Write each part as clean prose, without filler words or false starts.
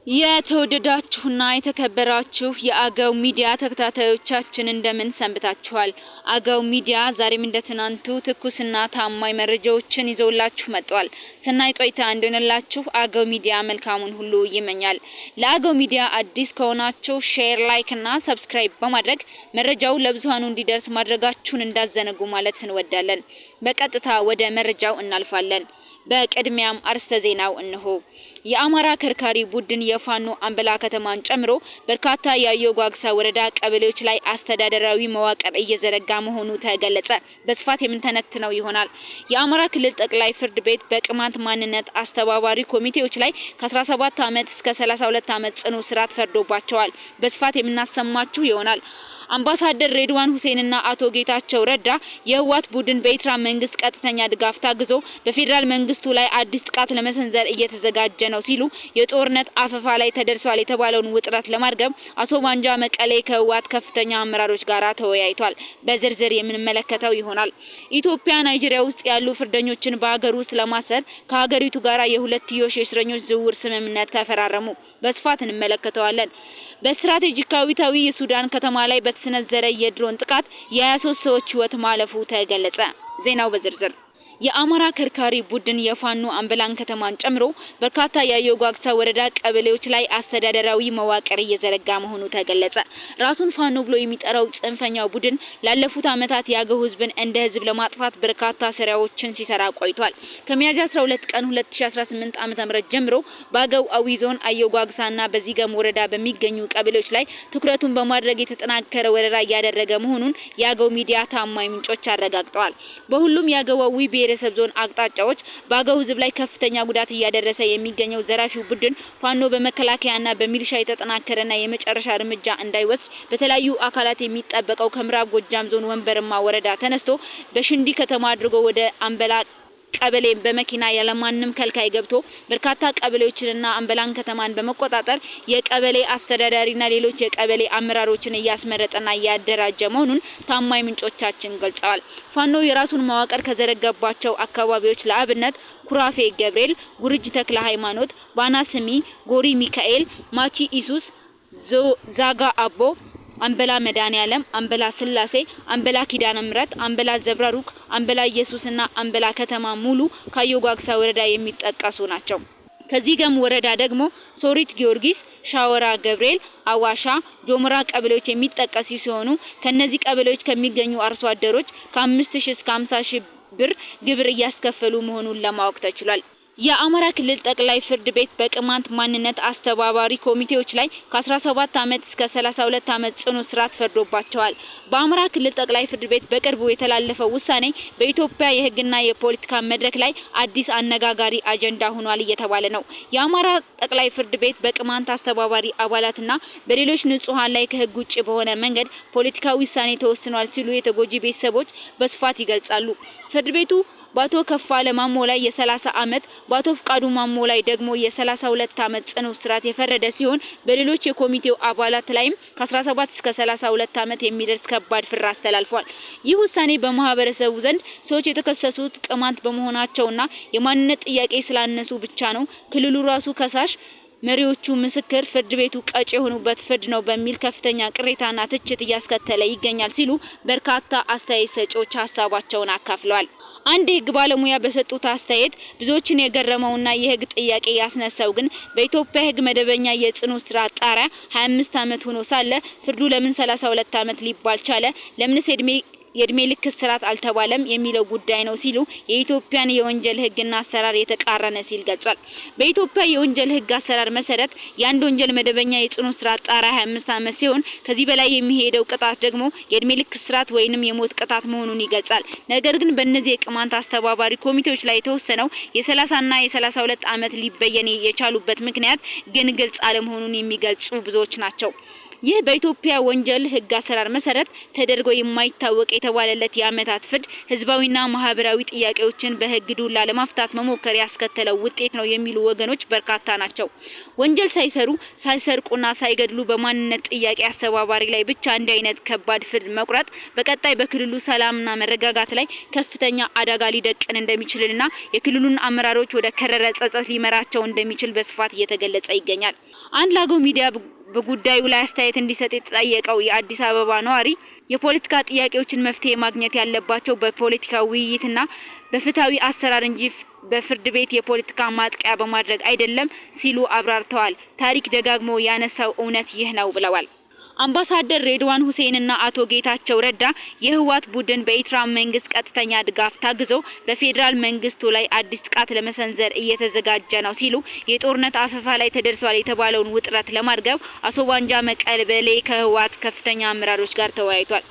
የተወደዳችሁና የተከበራችሁ የአገው ሚዲያ ተከታታዮቻችን እንደምን ሰንብታችኋል? አገው ሚዲያ ዛሬም እንደተናንቱ ትኩስና ታማኝ መረጃዎችን ይዘውላችሁ መጥቷል። ሰናይ ቆይታ እንደሆነላችሁ አገው ሚዲያ መልካሙን ሁሉ ይመኛል። ለአገው ሚዲያ አዲስ ከሆናችሁ ሼር፣ ላይክ እና ሰብስክራይብ በማድረግ መረጃው ለብዙሃኑ እንዲደርስ ማድረጋችሁን እንዳዘነጉ ማለት እንወዳለን። በቀጥታ ወደ መረጃው እናልፋለን። በቅድሚያም አርስተ ዜናው እነሆ። የአማራ ከርካሪ ቡድን የፋኖ አንበላ ከተማን ጨምሮ በርካታ የአየጓግሳ ወረዳ ቀበሌዎች ላይ አስተዳደራዊ መዋቅር እየዘረጋ መሆኑ ተገለጸ። በስፋት የምንተነትነው ይሆናል። የአማራ ክልል ጠቅላይ ፍርድ ቤት በቅማንት ማንነት አስተባባሪ ኮሚቴዎች ላይ ከ17 ዓመት እስከ 32 ዓመት ጽኑ እስራት ፈርዶባቸዋል። በስፋት የምናሰማችሁ ይሆናል። አምባሳደር ሬድዋን ሁሴንና አቶ ጌታቸው ረዳ የህወሓት ቡድን በኤርትራ መንግስት ቀጥተኛ ድጋፍ ታግዞ በፌደራል መንግስቱ ላይ አዲስ ጥቃት ለመሰንዘር እየተዘጋጀ ነው ሲሉ የጦርነት አፈፋ ላይ ተደርሷል የተባለውን ውጥረት ለማርገብ አሶባንጃ መቀሌ ከህወሓት ከፍተኛ አመራሮች ጋር ተወያይቷል። በዝርዝር የምንመለከተው ይሆናል። ኢትዮጵያ ናይጄሪያ ውስጥ ያሉ ፍርደኞችን በሀገር ውስጥ ለማሰር ከሀገሪቱ ጋር የሁለትዮሽ የእስረኞች ዝውውር ስምምነት ተፈራረሙ። በስፋት እንመለከተዋለን። በስትራቴጂካዊታዊ የሱዳን ከተማ ላይ በተሰነዘረ የድሮን ጥቃት የ23 ሰዎች ህይወት ማለፉ ተገለጸ። ዜናው በዝርዝር የአማራ ከርካሪ ቡድን የፋኖ አንበላን ከተማን ጨምሮ በርካታ የአየጓግሳ ወረዳ ቀበሌዎች ላይ አስተዳደራዊ መዋቅር እየዘረጋ መሆኑ ተገለጸ። ራሱን ፋኖ ብሎ የሚጠራው ጽንፈኛው ቡድን ላለፉት ዓመታት የአገው ህዝብን እንደ ህዝብ ለማጥፋት በርካታ ስራዎችን ሲሰራ ቆይቷል። ከሚያዝያ 12 ቀን 2018 ዓ.ም ጀምሮ በአገው አዊ ዞን አየጓግሳና በዚገም ወረዳ በሚገኙ ቀበሌዎች ላይ ትኩረቱን በማድረግ የተጠናከረ ወረራ እያደረገ መሆኑን የአገው ሚዲያ ታማኝ ምንጮች አረጋግጠዋል። በሁሉም የአገው አዊ ብሔረሰብ ዞን አቅጣጫዎች በአገው ህዝብ ላይ ከፍተኛ ጉዳት እያደረሰ የሚገኘው ዘራፊው ቡድን ፋኖ በመከላከያና በሚሊሻ የተጠናከረና የመጨረሻ እርምጃ እንዳይወስድ በተለያዩ አካላት የሚጠበቀው ከምዕራብ ጎጃም ዞን ወንበርማ ወረዳ ተነስቶ በሽንዲ ከተማ አድርጎ ወደ አንበላ ቀበሌ በመኪና ያለማንም ከልካይ ገብቶ በርካታ ቀበሌዎችንና አንበላን ከተማን በመቆጣጠር የቀበሌ አስተዳዳሪና ሌሎች የቀበሌ አመራሮችን እያስመረጠና እያደራጀ መሆኑን ታማኝ ምንጮቻችን ገልጸዋል። ፋኖ የራሱን መዋቅር ከዘረጋባቸው አካባቢዎች ለአብነት ኩራፌ ገብርኤል፣ ጉርጅ ተክለ ሃይማኖት፣ ባናስሚ፣ ጎሪ ሚካኤል፣ ማቺ ኢሱስ፣ ዛጋ አቦ፣ አንበላ መድኃኔዓለም፣ አንበላ ስላሴ፣ አንበላ ኪዳነ ምሕረት፣ አንበላ ዘብራሩክ፣ አንበላ ኢየሱስና አንበላ ከተማ ሙሉ ከአየጓግሳ ወረዳ የሚጠቀሱ ናቸው። ከዚገም ወረዳ ደግሞ ሶሪት ጊዮርጊስ፣ ሻወራ ገብርኤል፣ አዋሻ፣ ጆሞራ ቀበሌዎች የሚጠቀሱ ሲሆኑ ከነዚህ ቀበሌዎች ከሚገኙ አርሶ አደሮች ከ5000 እስከ 50000 ብር ግብር እያስከፈሉ መሆኑን ለማወቅ ተችሏል። የአማራ ክልል ጠቅላይ ፍርድ ቤት በቅማንት ማንነት አስተባባሪ ኮሚቴዎች ላይ ከ17 ዓመት እስከ 32 ዓመት ጽኑ እስራት ፈርዶባቸዋል። በአማራ ክልል ጠቅላይ ፍርድ ቤት በቅርቡ የተላለፈው ውሳኔ በኢትዮጵያ የህግና የፖለቲካ መድረክ ላይ አዲስ አነጋጋሪ አጀንዳ ሆኗል እየተባለ ነው። የአማራ ጠቅላይ ፍርድ ቤት በቅማንት አስተባባሪ አባላትና በሌሎች ንጹሃን ላይ ከህግ ውጭ በሆነ መንገድ ፖለቲካዊ ውሳኔ ተወስኗል ሲሉ የተጎጂ ቤተሰቦች በስፋት ይገልጻሉ። ፍርድ ቤቱ ባቶ ከፋለ ማሞ ላይ የ30 ዓመት ባቶ ፍቃዱ ማሞ ላይ ደግሞ የ32 ዓመት ጽኑ እስራት የፈረደ ሲሆን በሌሎች የኮሚቴው አባላት ላይም ከ17 እስከ 32 ዓመት የሚደርስ ከባድ ፍርድ አስተላልፏል። ይህ ውሳኔ በማህበረሰቡ ዘንድ ሰዎች የተከሰሱት ቅማንት በመሆናቸውና የማንነት ጥያቄ ስላነሱ ብቻ ነው፣ ክልሉ ራሱ ከሳሽ መሪዎቹ ምስክር ፍርድ ቤቱ ቀጭ የሆኑበት ፍርድ ነው በሚል ከፍተኛ ቅሬታና ትችት እያስከተለ ይገኛል ሲሉ በርካታ አስተያየት ሰጪዎች ሀሳባቸውን አካፍለዋል። አንድ የህግ ባለሙያ በሰጡት አስተያየት ብዙዎችን የገረመውና የህግ ጥያቄ ያስነሳው ግን በኢትዮጵያ ህግ መደበኛ የጽኑ እስራት ጣሪያ 25 ዓመት ሆኖ ሳለ ፍርዱ ለምን 32 ዓመት ሊባል ቻለ? ለምንስ የእድሜ ልክ እስራት አልተባለም የሚለው ጉዳይ ነው ሲሉ የኢትዮጵያን የወንጀል ህግና አሰራር የተቃረነ ሲል ገልጿል። በኢትዮጵያ የወንጀል ህግ አሰራር መሰረት የአንድ ወንጀል መደበኛ የጽኑ እስራት ጣሪያ 25 ዓመት ሲሆን ከዚህ በላይ የሚሄደው ቅጣት ደግሞ የእድሜ ልክ እስራት ወይንም የሞት ቅጣት መሆኑን ይገልጻል። ነገር ግን በእነዚህ የቅማንት አስተባባሪ ኮሚቴዎች ላይ የተወሰነው የ30 እና የ32 ዓመት ሊበየን የቻሉበት ምክንያት ግን ግልጽ አለመሆኑን የሚገልጹ ብዙዎች ናቸው። ይህ በኢትዮጵያ ወንጀል ህግ አሰራር መሰረት ተደርጎ የማይታወቅ የተባለለት የአመታት ፍርድ ህዝባዊና ማህበራዊ ጥያቄዎችን በህግ ዱላ ለማፍታት መሞከር ያስከተለው ውጤት ነው የሚሉ ወገኖች በርካታ ናቸው። ወንጀል ሳይሰርቁና ሳይገድሉ በማንነት ጥያቄ አስተባባሪ ላይ ብቻ እንዲህ አይነት ከባድ ፍርድ መቁረጥ በቀጣይ በክልሉ ሰላምና መረጋጋት ላይ ከፍተኛ አደጋ ሊደቅን እንደሚችልና የክልሉን አመራሮች ወደ ከረረ ጸጸት ሊመራቸው እንደሚችል በስፋት እየተገለጸ ይገኛል። አንድ ለአገው ሚዲያ በጉዳዩ ላይ አስተያየት እንዲሰጥ የተጠየቀው የአዲስ አበባ ነዋሪ የፖለቲካ ጥያቄዎችን መፍትሄ ማግኘት ያለባቸው በፖለቲካ ውይይትና በፍትሃዊ አሰራር እንጂ በፍርድ ቤት የፖለቲካ ማጥቂያ በማድረግ አይደለም ሲሉ አብራርተዋል። ታሪክ ደጋግሞ ያነሳው እውነት ይህ ነው ብለዋል። አምባሳደር ሬድዋን ሁሴንና አቶ ጌታቸው ረዳ የህወሓት ቡድን በኤርትራ መንግስት ቀጥተኛ ድጋፍ ታግዞ በፌዴራል መንግስቱ ላይ አዲስ ጥቃት ለመሰንዘር እየተዘጋጀ ነው ሲሉ የጦርነት አፈፋ ላይ ተደርሷል የተባለውን ውጥረት ለማርገብ አሶባንጃ መቀሌ ከህወሓት ከፍተኛ አመራሮች ጋር ተወያይቷል።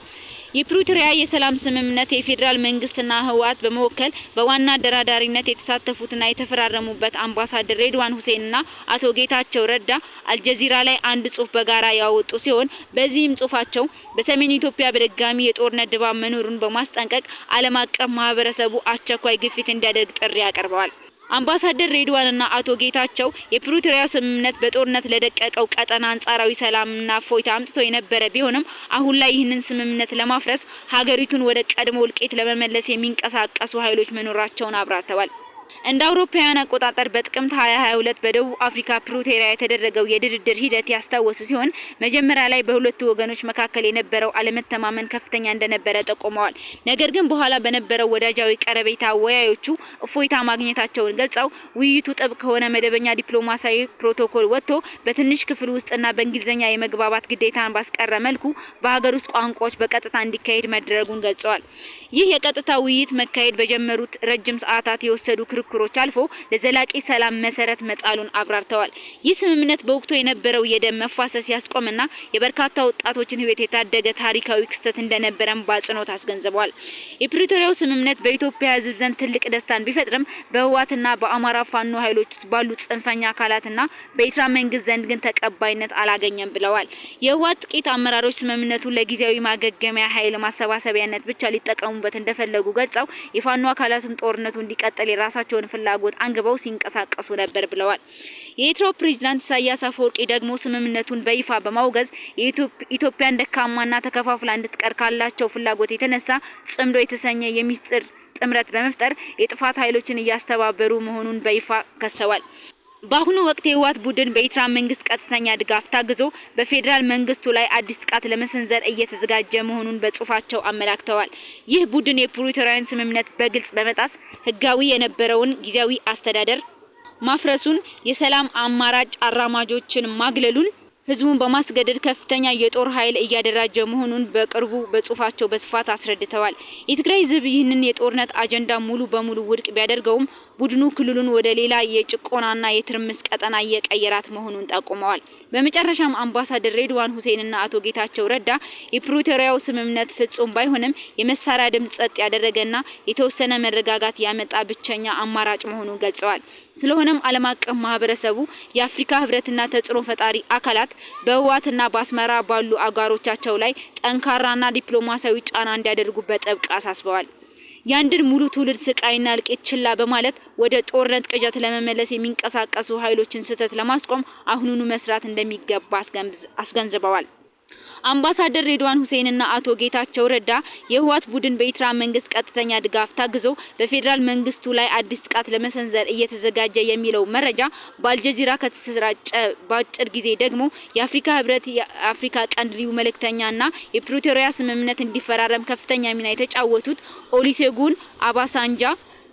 የፕሪቶሪያ የሰላም ስምምነት የፌዴራል መንግስትና ህወሓት በመወከል በዋና አደራዳሪነት የተሳተፉትና የተፈራረሙበት አምባሳደር ሬድዋን ሁሴንና አቶ ጌታቸው ረዳ አልጀዚራ ላይ አንድ ጽሁፍ በጋራ ያወጡ ሲሆን በዚህም ጽሁፋቸው በሰሜን ኢትዮጵያ በድጋሚ የጦርነት ድባብ መኖሩን በማስጠንቀቅ ዓለም አቀፍ ማህበረሰቡ አስቸኳይ ግፊት እንዲያደርግ ጥሪ አቀርበዋል። አምባሳደር ሬድዋንና አቶ ጌታቸው የፕሪቶሪያ ስምምነት በጦርነት ለደቀቀው ቀጠና አንጻራዊ ሰላምና ፎይታ አምጥቶ የነበረ ቢሆንም አሁን ላይ ይህንን ስምምነት ለማፍረስ ሀገሪቱን ወደ ቀድሞ እልቂት ለመመለስ የሚንቀሳቀሱ ኃይሎች መኖራቸውን አብራርተዋል። እንደ አውሮፓውያን አቆጣጠር በጥቅምት 2022 በደቡብ አፍሪካ ፕሪቶሪያ የተደረገው የድርድር ሂደት ያስታወሱ ሲሆን መጀመሪያ ላይ በሁለቱ ወገኖች መካከል የነበረው አለመተማመን ከፍተኛ እንደነበረ ጠቁመዋል። ነገር ግን በኋላ በነበረው ወዳጃዊ ቀረቤታ አወያዮቹ እፎይታ ማግኘታቸውን ገልጸው ውይይቱ ጥብቅ ከሆነ መደበኛ ዲፕሎማሲያዊ ፕሮቶኮል ወጥቶ በትንሽ ክፍል ውስጥና በእንግሊዝኛ የመግባባት ግዴታን ባስቀረ መልኩ በሀገር ውስጥ ቋንቋዎች በቀጥታ እንዲካሄድ መደረጉን ገልጸዋል። ይህ የቀጥታ ውይይት መካሄድ በጀመሩት ረጅም ሰዓታት የወሰዱ ክርክሮች አልፎ ለዘላቂ ሰላም መሰረት መጣሉን አብራርተዋል። ይህ ስምምነት በወቅቱ የነበረው የደም መፋሰስ ያስቆመና የበርካታ ወጣቶችን ህይወት የታደገ ታሪካዊ ክስተት እንደነበረም በአጽንኦት አስገንዝበዋል። የፕሪቶሪያው ስምምነት በኢትዮጵያ ህዝብ ዘንድ ትልቅ ደስታን ቢፈጥርም በህወሓትና በአማራ ፋኖ ኃይሎች ባሉ ጽንፈኛ አካላትና በኤርትራ መንግስት ዘንድ ግን ተቀባይነት አላገኘም ብለዋል። የህወሓት ጥቂት አመራሮች ስምምነቱን ለጊዜያዊ ማገገሚያ ኃይል ማሰባሰቢያነት ብቻ ሊጠቀሙበት እንደፈለጉ ገልጸው የፋኖ አካላቱን ጦርነቱ እንዲቀጥል የራሳቸውን ፍላጎት አንግበው ሲንቀሳቀሱ ነበር ብለዋል። የኤርትራው ፕሬዝዳንት ኢሳያስ አፈወርቂ ደግሞ ስምምነቱን በይፋ በማውገዝ ኢትዮጵያን ደካማና ተከፋፍላ እንድትቀር ካላቸው ፍላጎት የተነሳ ጽምዶ የተሰኘ የሚስጥር ጥምረት በመፍጠር የጥፋት ኃይሎችን እያስተባበሩ መሆኑን በይፋ ከሰዋል። በአሁኑ ወቅት የህወሓት ቡድን በኤርትራ መንግስት ቀጥተኛ ድጋፍ ታግዞ በፌዴራል መንግስቱ ላይ አዲስ ጥቃት ለመሰንዘር እየተዘጋጀ መሆኑን በጽሁፋቸው አመላክተዋል። ይህ ቡድን የፕሪቶሪያን ስምምነት በግልጽ በመጣስ ህጋዊ የነበረውን ጊዜያዊ አስተዳደር ማፍረሱን፣ የሰላም አማራጭ አራማጆችን ማግለሉን፣ ህዝቡን በማስገደድ ከፍተኛ የጦር ኃይል እያደራጀ መሆኑን በቅርቡ በጽሁፋቸው በስፋት አስረድተዋል። የትግራይ ህዝብ ይህንን የጦርነት አጀንዳ ሙሉ በሙሉ ውድቅ ቢያደርገውም ቡድኑ ክልሉን ወደ ሌላ የጭቆናና የትርምስ ቀጠና እየቀየራት መሆኑን ጠቁመዋል። በመጨረሻም አምባሳደር ሬድዋን ሁሴንና አቶ ጌታቸው ረዳ የፕሪቶሪያው ስምምነት ፍጹም ባይሆንም የመሳሪያ ድምጽ ጸጥ ያደረገና የተወሰነ መረጋጋት ያመጣ ብቸኛ አማራጭ መሆኑን ገልጸዋል። ስለሆነም ዓለም አቀፍ ማህበረሰቡ የአፍሪካ ህብረትና ተጽዕኖ ፈጣሪ አካላት በህወሓትና በአስመራ ባሉ አጋሮቻቸው ላይ ጠንካራና ዲፕሎማሲያዊ ጫና እንዲያደርጉ በጥብቅ አሳስበዋል። ያንድን ሙሉ ትውልድ ስቃይና እልቂት ችላ በማለት ወደ ጦርነት ቅዠት ለመመለስ የሚንቀሳቀሱ ኃይሎችን ስህተት ለማስቆም አሁኑኑ መስራት እንደሚገባ አስገንዝበዋል። አምባሳደር ሬድዋን ሁሴንና አቶ ጌታቸው ረዳ የህወሓት ቡድን በኤርትራ መንግስት ቀጥተኛ ድጋፍ ታግዞ በፌዴራል መንግስቱ ላይ አዲስ ጥቃት ለመሰንዘር እየተዘጋጀ የሚለው መረጃ በአልጀዚራ ከተሰራጨ በአጭር ጊዜ ደግሞ የአፍሪካ ህብረት የአፍሪካ ቀንድ ልዩ መልእክተኛና የፕሪቶሪያ ስምምነት እንዲፈራረም ከፍተኛ ሚና የተጫወቱት ኦሉሴጉን አባሳንጃ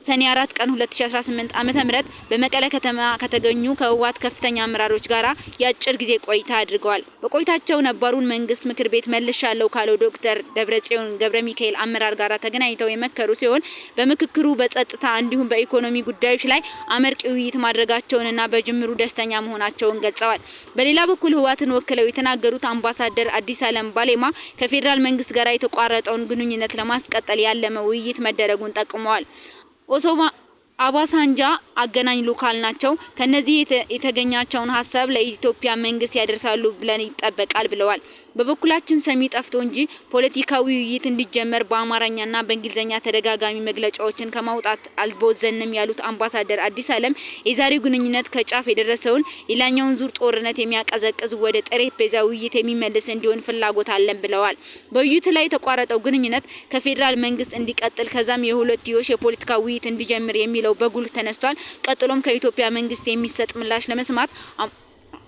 ሰኔ 4 ቀን 2018 ዓ.ም በመቀለ ከተማ ከተገኙ ከህወሓት ከፍተኛ አመራሮች ጋራ የአጭር ጊዜ ቆይታ አድርገዋል። በቆይታቸው ነባሩን መንግስት ምክር ቤት መልሻለሁ ካለው ዶክተር ደብረጽዮን ገብረሚካኤል አመራር ጋራ ተገናኝተው የመከሩ ሲሆን በምክክሩ በጸጥታ እንዲሁም በኢኮኖሚ ጉዳዮች ላይ አመርቂ ውይይት ማድረጋቸውንና በጅምሩ ደስተኛ መሆናቸውን ገልጸዋል። በሌላ በኩል ህወሓትን ወክለው የተናገሩት አምባሳደር አዲስ አለም ባሌማ ከፌዴራል መንግስት ጋራ የተቋረጠውን ግንኙነት ለማስቀጠል ያለመ ውይይት መደረጉን ጠቁመዋል። አባሳንጃ አገናኝ ሉካል ናቸው። ከነዚህ የተገኛቸውን ሐሳብ ለኢትዮጵያ መንግስት ያደርሳሉ ብለን ይጠበቃል ብለዋል። በበኩላችን ሰሚ ጠፍቶ እንጂ ፖለቲካዊ ውይይት እንዲጀመር በአማርኛና በእንግሊዝኛ ተደጋጋሚ መግለጫዎችን ከማውጣት አልቦዘንም ያሉት አምባሳደር አዲስ ዓለም የዛሬው ግንኙነት ከጫፍ የደረሰውን ሌላኛውን ዙር ጦርነት የሚያቀዘቅዝ ወደ ጠረጴዛ ውይይት የሚመልስ እንዲሆን ፍላጎት አለን ብለዋል። በውይይቱ ላይ የተቋረጠው ግንኙነት ከፌደራል መንግስት እንዲቀጥል ከዛም የሁለትዮሽ የፖለቲካ ውይይት እንዲጀምር የሚለው በጉልህ ተነስቷል። ቀጥሎም ከኢትዮጵያ መንግስት የሚሰጥ ምላሽ ለመስማት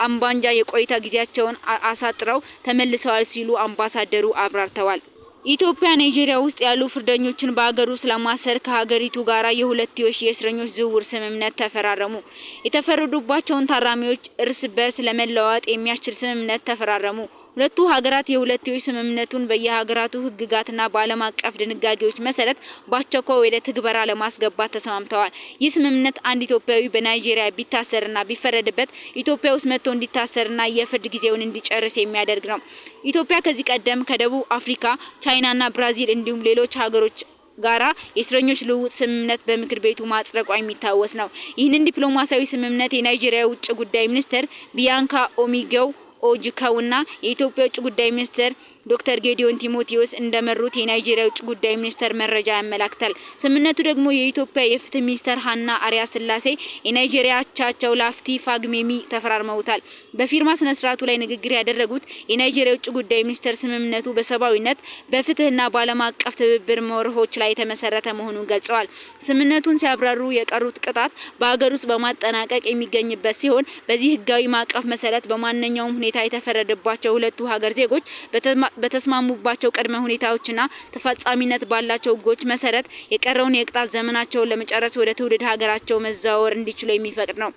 አምባንጃ የቆይታ ጊዜያቸውን አሳጥረው ተመልሰዋል ሲሉ አምባሳደሩ አብራርተዋል። ኢትዮጵያ ናይጄሪያ ውስጥ ያሉ ፍርደኞችን በአገር ውስጥ ለማሰር ከሀገሪቱ ጋራ የሁለትዮሽ የእስረኞች ዝውውር ስምምነት ተፈራረሙ። የተፈረዱባቸውን ታራሚዎች እርስ በርስ ለመለዋወጥ የሚያስችል ስምምነት ተፈራረሙ። ሁለቱ ሀገራት የሁለትዮሽ ስምምነቱን በየሀገራቱ ህግጋትና በዓለም አቀፍ ድንጋጌዎች መሰረት በአስቸኳይ ወደ ትግበራ ለማስገባት ተስማምተዋል። ይህ ስምምነት አንድ ኢትዮጵያዊ በናይጄሪያ ቢታሰርና ቢፈረድበት ኢትዮጵያ ውስጥ መጥቶ እንዲታሰርና የፍርድ ጊዜውን እንዲጨርስ የሚያደርግ ነው። ኢትዮጵያ ከዚህ ቀደም ከደቡብ አፍሪካ፣ ቻይናና ብራዚል እንዲሁም ሌሎች ሀገሮች ጋራ የእስረኞች ልውውጥ ስምምነት በምክር ቤቱ ማጽደቋ የሚታወስ ነው። ይህንን ዲፕሎማሲያዊ ስምምነት የናይጄሪያ ውጭ ጉዳይ ሚኒስትር ቢያንካ ኦሚጌው ኦጂካውና የኢትዮጵያ ውጭ ጉዳይ ሚኒስትር ዶክተር ጌዲዮን ቲሞቴዎስ እንደመሩት የናይጄሪያ ውጭ ጉዳይ ሚኒስትር መረጃ ያመላክታል። ስምምነቱ ደግሞ የኢትዮጵያ የፍትህ ሚኒስትር ሀና አሪያ ስላሴ የናይጄሪያ አቻቸው ላፍቲ ፋግሜሚ ተፈራርመውታል። በፊርማ ስነ ስርዓቱ ላይ ንግግር ያደረጉት የናይጄሪያ ውጭ ጉዳይ ሚኒስትር ስምምነቱ በሰብአዊነት በፍትህና በዓለም አቀፍ ትብብር መርሆች ላይ የተመሰረተ መሆኑን ገልጸዋል። ስምምነቱን ሲያብራሩ የቀሩት ቅጣት በሀገር ውስጥ በማጠናቀቅ የሚገኝበት ሲሆን በዚህ ህጋዊ ማዕቀፍ መሰረት በማንኛውም ሁኔታ የተፈረደባቸው ሁለቱ ሀገር ዜጎች በተስማሙባቸው ቅድመ ሁኔታዎችና ተፈጻሚነት ባላቸው ህጎች መሰረት የቀረውን የቅጣት ዘመናቸውን ለመጨረስ ወደ ትውልድ ሀገራቸው መዛወር እንዲችሉ የሚፈቅድ ነው።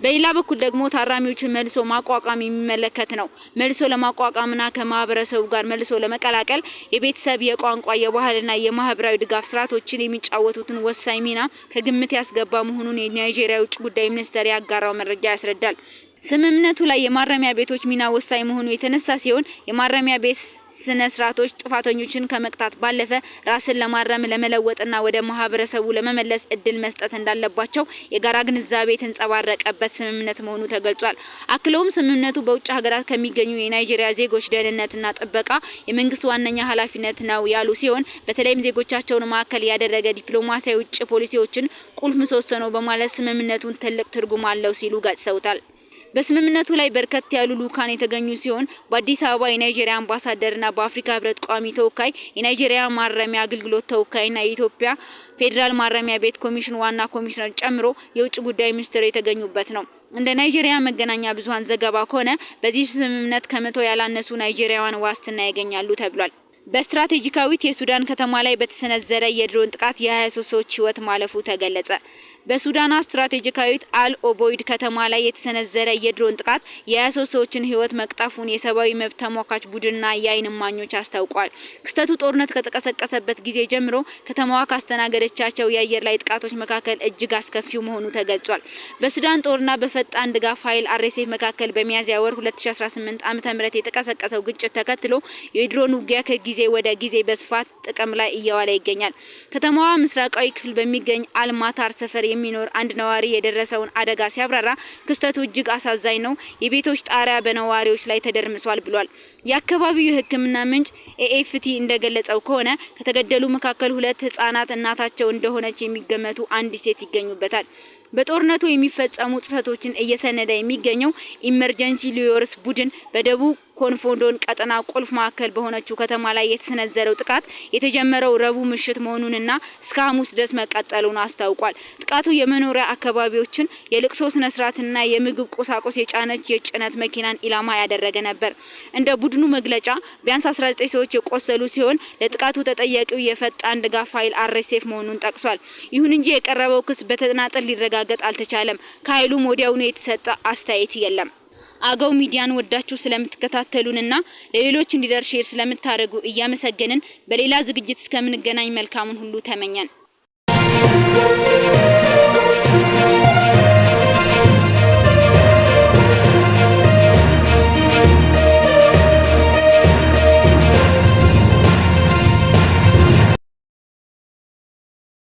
በሌላ በኩል ደግሞ ታራሚዎችን መልሶ ማቋቋም የሚመለከት ነው። መልሶ ለማቋቋምና ከማህበረሰቡ ጋር መልሶ ለመቀላቀል የቤተሰብ፣ የቋንቋ፣ የባህልና የማህበራዊ ድጋፍ ስርዓቶችን የሚጫወቱትን ወሳኝ ሚና ከግምት ያስገባ መሆኑን የናይጄሪያ ውጭ ጉዳይ ሚኒስቴር ያጋራው መረጃ ያስረዳል። ስምምነቱ ላይ የማረሚያ ቤቶች ሚና ወሳኝ መሆኑ የተነሳ ሲሆን የማረሚያ ቤት ስነ ስርዓቶች ጥፋተኞችን ከመቅጣት ባለፈ ራስን ለማረም ለመለወጥና ወደ ማህበረሰቡ ለመመለስ እድል መስጠት እንዳለባቸው የጋራ ግንዛቤ የተንጸባረቀበት ስምምነት መሆኑ ተገልጿል። አክለውም ስምምነቱ በውጭ ሀገራት ከሚገኙ የናይጄሪያ ዜጎች ደህንነትና ጥበቃ የመንግስት ዋነኛ ኃላፊነት ነው ያሉ ሲሆን በተለይም ዜጎቻቸውን ማዕከል ያደረገ ዲፕሎማሲያዊ ውጭ ፖሊሲዎችን ቁልፍ ምሰሶ ነው በማለት ስምምነቱን ትልቅ ትርጉም አለው ሲሉ ገልጸውታል። በስምምነቱ ላይ በርከት ያሉ ልኡካን የተገኙ ሲሆን በአዲስ አበባ የናይጄሪያ አምባሳደርና በአፍሪካ ህብረት ቋሚ ተወካይ፣ የናይጄሪያ ማረሚያ አገልግሎት ተወካይና የኢትዮጵያ ፌዴራል ማረሚያ ቤት ኮሚሽን ዋና ኮሚሽነር ጨምሮ የውጭ ጉዳይ ሚኒስትር የተገኙበት ነው። እንደ ናይጄሪያ መገናኛ ብዙሃን ዘገባ ከሆነ በዚህ ስምምነት ከመቶ ያላነሱ ናይጄሪያውያን ዋስትና ያገኛሉ ተብሏል። በስትራቴጂካዊት የሱዳን ከተማ ላይ በተሰነዘረ የድሮን ጥቃት የ23 ሰዎች ህይወት ማለፉ ተገለጸ። በሱዳን ስትራቴጂካዊት አል ኦቦይድ ከተማ ላይ የተሰነዘረ የድሮን ጥቃት የ23 ሰዎችን ህይወት መቅጠፉን የሰብአዊ መብት ተሟጋች ቡድንና የዓይን እማኞች አስታውቀዋል። ክስተቱ ጦርነት ከተቀሰቀሰበት ጊዜ ጀምሮ ከተማዋ ካስተናገደቻቸው የአየር ላይ ጥቃቶች መካከል እጅግ አስከፊው መሆኑ ተገልጿል። በሱዳን ጦርና በፈጣን ድጋፍ ኃይል አርኤስኤፍ መካከል በሚያዝያ ወር 2018 ዓ.ም የተቀሰቀሰው ግጭት ተከትሎ የድሮን ውጊያ ከጊዜ ወደ ጊዜ በስፋት ጥቅም ላይ እየዋለ ይገኛል። ከተማዋ ምስራቃዊ ክፍል በሚገኝ አልማታር ሰፈር የሚኖር አንድ ነዋሪ የደረሰውን አደጋ ሲያብራራ ክስተቱ እጅግ አሳዛኝ ነው፣ የቤቶች ጣሪያ በነዋሪዎች ላይ ተደርምሷል ብሏል። የአካባቢው የሕክምና ምንጭ ኤኤፍቲ እንደገለጸው ከሆነ ከተገደሉ መካከል 2 ህጻናት እናታቸው እንደሆነች የሚገመቱ አንዲት ሴት ይገኙበታል። በጦርነቱ የሚፈጸሙ ጥሰቶችን እየሰነደ የሚገኘው ኢመርጀንሲ ሊዮርስ ቡድን በደቡብ ኮንፎንዶን ቀጠና ቁልፍ ማዕከል በሆነችው ከተማ ላይ የተሰነዘረው ጥቃት የተጀመረው ረቡዕ ምሽት መሆኑንና እስከ ሐሙስ ድረስ መቀጠሉን አስታውቋል። ጥቃቱ የመኖሪያ አካባቢዎችን፣ የልቅሶ ስነ ስርዓትና የምግብ ቁሳቁስ የጫነች የጭነት መኪናን ኢላማ ያደረገ ነበር። እንደ ቡድኑ መግለጫ ቢያንስ 19 ሰዎች የቆሰሉ ሲሆን ለጥቃቱ ተጠያቂው የፈጣን ድጋፍ ኃይል አርኤስኤፍ መሆኑን ጠቅሷል። ይሁን እንጂ የቀረበው ክስ በተናጠል ሊረጋገጥ አልተቻለም። ከኃይሉም ወዲያውኑ የተሰጠ አስተያየት የለም። አገው ሚዲያን ወዳችሁ ስለምትከታተሉንና ለሌሎች እንዲደርስ ሼር ስለምታደርጉ እያመሰገንን በሌላ ዝግጅት እስከምንገናኝ መልካሙን ሁሉ ተመኘን።